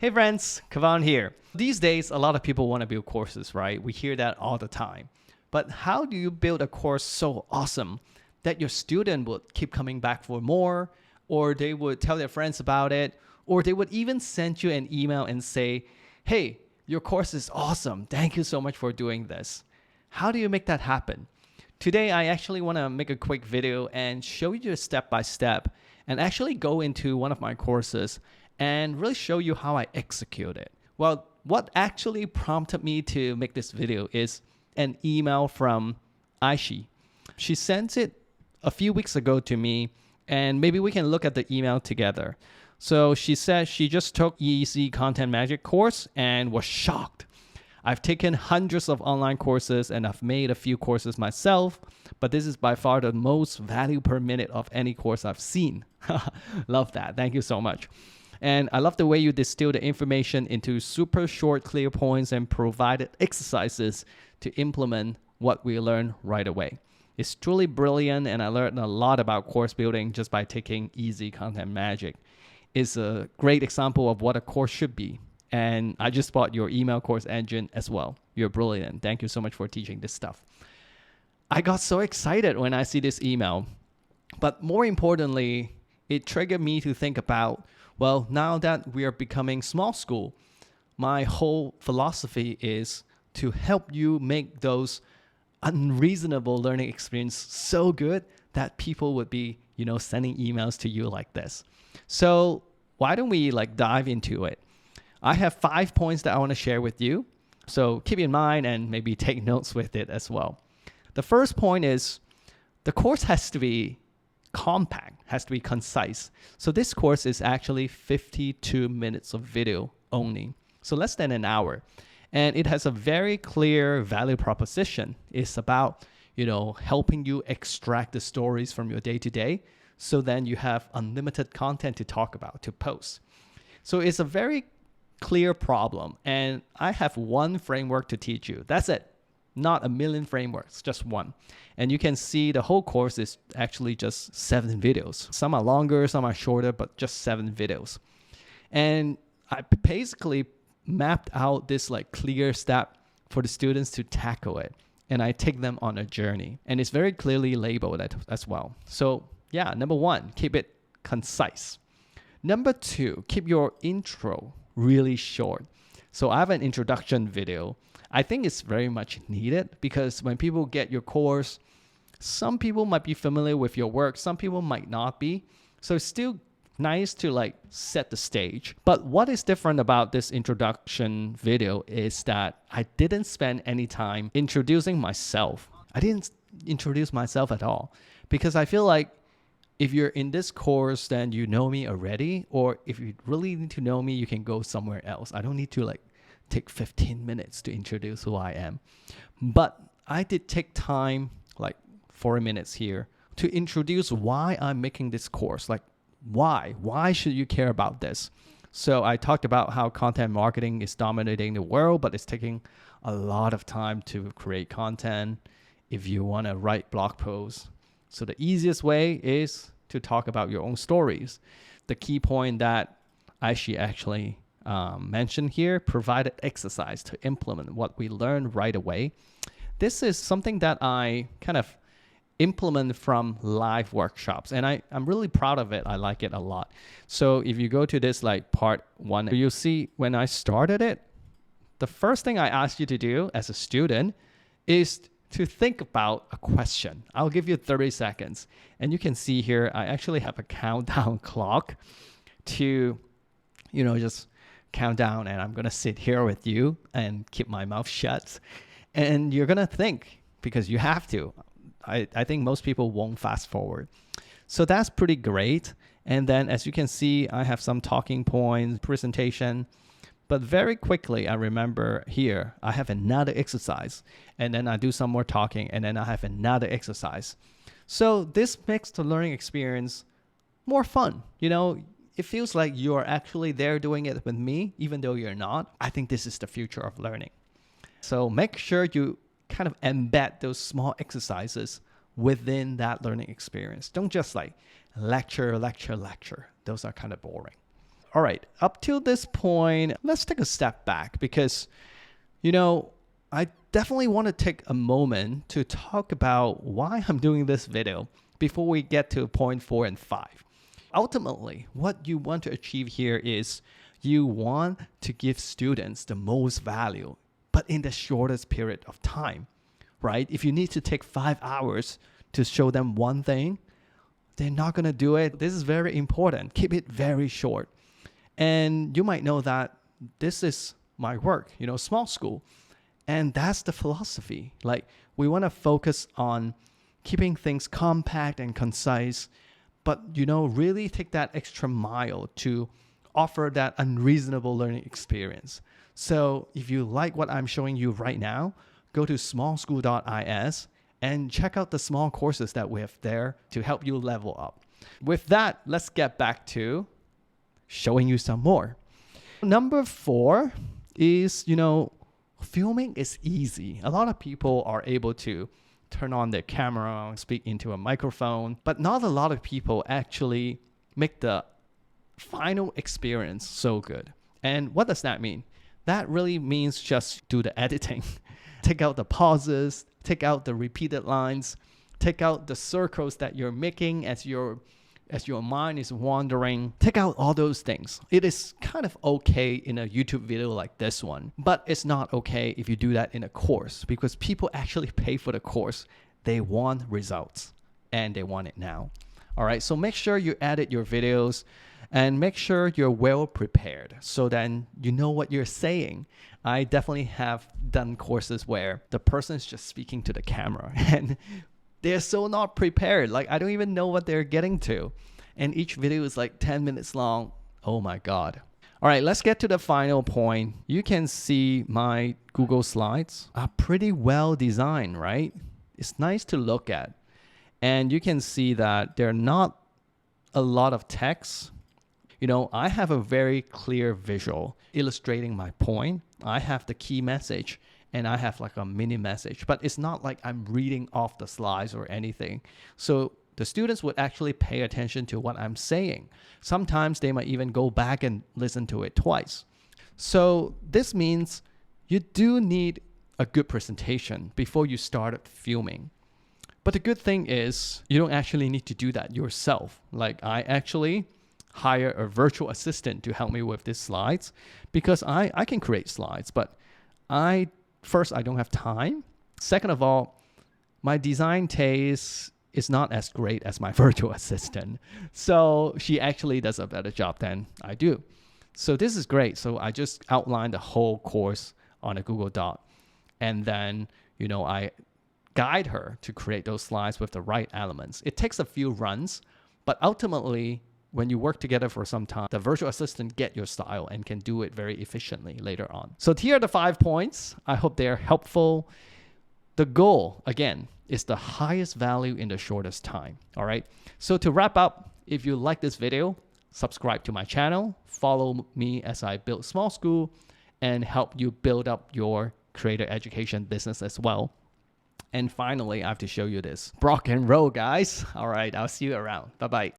Hey friends, Kavan here. These days, a lot of people want to build courses, right? We hear that all the time. But how do you build a course so awesome that your student would keep coming back for more, or they would tell their friends about it, or they would even send you an email and say, hey, your course is awesome. Thank you so much for doing this. How do you make that happen? Today, I actually want to make a quick video and show you step by step and actually go into one of my courses and really show you how I execute it. Well, what actually prompted me to make this video is an email from Aishi. She sent it a few weeks ago to me, and maybe we can look at the email together. So she said she just took Easy Content Magic course and was shocked. I've taken hundreds of online courses and I've made a few courses myself, but this is by far the most value per minute of any course I've seen. Love that. Thank you so much. And I love the way you distill the information into super short, clear points and provided exercises to implement what we learn right away. It's truly brilliant, and I learned a lot about course building just by taking Easy Content Magic. It's a great example of what a course should be. And I just bought your email course engine as well. You're brilliant. Thank you so much for teaching this stuff. I got so excited when I see this email. But more importantly, it triggered me to think about, well, now that we are becoming small school, my whole philosophy is to help you make those unreasonable learning experience so good that people would be, sending emails to you like this. So why don't we dive into it? I have 5 points that I want to share with you. So keep in mind and maybe take notes with it as well. The first point is the course has to be compact, has to be concise. So this course is actually 52 minutes of video only. So less than an hour. And it has a very clear value proposition. It's about, helping you extract the stories from your day-to-day. So then you have unlimited content to talk about, to post. So it's a very clear problem. And I have one framework to teach you. That's it. Not a million frameworks, just one. And you can see the whole course is actually just 7 videos. Some are longer, some are shorter, but just 7 videos. And I basically mapped out this clear step for the students to tackle it. And I take them on a journey. And it's very clearly labeled as well. So yeah, number 1, keep it concise. Number 2, keep your intro really short. So I have an introduction video. I think it's very much needed because when people get your course, some people might be familiar with your work, some people might not be. So it's still nice to set the stage. But what is different about this introduction video is that I didn't spend any time introducing myself. I didn't introduce myself at all because I feel like if you're in this course, then you know me already. Or if you really need to know me, you can go somewhere else. I don't need to take 15 minutes to introduce who I am. But I did take time, 4 minutes here, to introduce why I'm making this course. Why? Why should you care about this? So I talked about how content marketing is dominating the world, but it's taking a lot of time to create content if you want to write blog posts. So the easiest way is to talk about your own stories. The key point that Aishi actually mentioned here, provided exercise to implement what we learned right away. This is something that I kind of implement from live workshops, and I'm really proud of it. I like it a lot. So if you go to this part 1, you'll see when I started it, the first thing I asked you to do as a student is to think about a question. I'll give you 30 seconds. And you can see here, I actually have a countdown clock to, just count down, and I'm going to sit here with you and keep my mouth shut. And you're going to think, because you have to. I think most people won't fast forward. So that's pretty great. And then as you can see, I have some talking points, presentation. But very quickly, I remember here, I have another exercise. And then I do some more talking, and then I have another exercise. So this makes the learning experience more fun. It feels like you're actually there doing it with me, even though you're not. I think this is the future of learning. So make sure you kind of embed those small exercises within that learning experience. Don't just lecture. Those are kind of boring. All right, up till this point, let's take a step back because, I definitely want to take a moment to talk about why I'm doing this video before we get to point 4 and 5. Ultimately, what you want to achieve here is you want to give students the most value, but in the shortest period of time, right? If you need to take 5 hours to show them one thing, they're not going to do it. This is very important. Keep it very short. And you might know that this is my work, small school. And that's the philosophy. Like, we want to focus on keeping things compact and concise, but, really take that extra mile to offer that unreasonable learning experience. So if you like what I'm showing you right now, go to smallschool.is and check out the small courses that we have there to help you level up. With that, let's get back to showing you some more. Number 4 is, filming is easy. A lot of people are able to turn on their camera, speak into a microphone, but not a lot of people actually make the final experience so good. And what does that mean? That really means just do the editing. Take out the pauses, take out the repeated lines, take out the circles that you're making as your mind is wandering. Take out all those things. It is kind of okay in a YouTube video like this one, but it's not okay if you do that in a course because people actually pay for the course. They want results and they want it now. All right, so make sure you edit your videos and make sure you're well prepared so then you know what you're saying. I definitely have done courses where the person is just speaking to the camera and they're so not prepared. Like, I don't even know what they're getting to. And each video is like 10 minutes long. Oh my God. All right, let's get to the final point. You can see my Google Slides are pretty well designed, right? It's nice to look at. And you can see that there are not a lot of text. I have a very clear visual illustrating my point. I have the key message and I have like a mini message, but it's not like I'm reading off the slides or anything. So the students would actually pay attention to what I'm saying. Sometimes they might even go back and listen to it twice. So this means you do need a good presentation before you start filming. But the good thing is you don't actually need to do that yourself. Like, I actually hire a virtual assistant to help me with these slides because I can create slides, but First, I don't have time. Second of all, my design taste is not as great as my virtual assistant. So she actually does a better job than I do. So this is great. So I just outlined the whole course on a Google Doc. And then, I guide her to create those slides with the right elements. It takes a few runs, but ultimately, when you work together for some time, the virtual assistant get your style and can do it very efficiently later on. So here are the 5 points. I hope they're helpful. The goal, again, is the highest value in the shortest time. All right. So to wrap up, if you like this video, subscribe to my channel, follow me as I build small school and help you build up your creator education business as well. And finally, I have to show you this. Rock and roll, guys. All right. I'll see you around. Bye-bye.